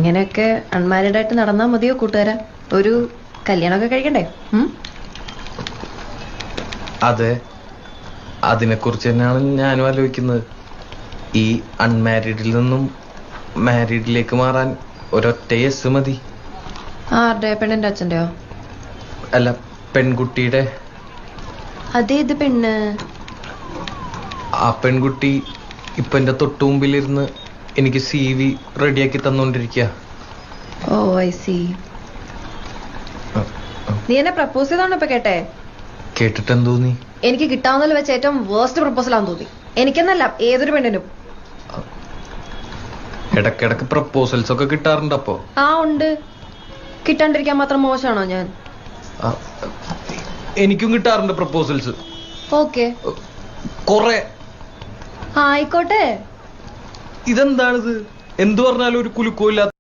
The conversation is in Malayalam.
ഇങ്ങനെയൊക്കെ അൺമാരീഡ് ആയിട്ട് നടന്നാൽ മതിയോ കൂട്ടുകാരാ? ഒരു കല്യാണമൊക്കെ കഴിക്കണ്ടേ? അതെ, അതിനെക്കുറിച്ച് തന്നെയാണ് ഞാനും ആലോചിക്കുന്നത്. ഈ അൺമാരീഡിൽ നിന്നും മാരീഡിലേക്ക് മാറാൻ ഒരൊറ്റ യെസ് മതി. ആരുടെ? പെണ്ണിന്റെ അച്ഛൻ്റെയോ? അല്ല, പെൺകുട്ടിയുടെ. അതേത് പെണ്ണ്? ആ പെൺകുട്ടി ഇപ്പൊ എന്റെ തൊട്ടു മുമ്പിലിരുന്ന് എനിക്ക് CV റെഡിയാക്കി തന്നോണ്ടിരിക്കുക. ഓ ഐ സി. നീ എന്നെ പ്രപ്പോസ് ചെയ്താണോ ഇപ്പൊ കേട്ടെ? കേട്ടിട്ടെന്ന് തോന്നി? എനിക്ക് കിട്ടാവുന്നതിൽ വെച്ച് ഏറ്റവും വേർസ്റ്റ് പ്രപ്പോസലാന്ന് തോന്നി. എനിക്കെന്നല്ല, ഏതൊരു പെണ്ണിനും. ഇടക്കിടക്ക് പ്രപ്പോസൽസ് ഒക്കെ കിട്ടാറുണ്ട്. അപ്പോ ആ ഉണ്ട്. കിട്ടാണ്ടിരിക്കാൻ മാത്രം മോശമാണോ ഞാൻ? എനിക്കും കിട്ടാറുണ്ട് പ്രപ്പോസൽസ്. ഓക്കെ, കൊറേ. ആയിക്കോട്ടെ. ഇതെന്താണിത്? എന്തു പറഞ്ഞാലും ഒരു കുലുക്കമില്ലാത്ത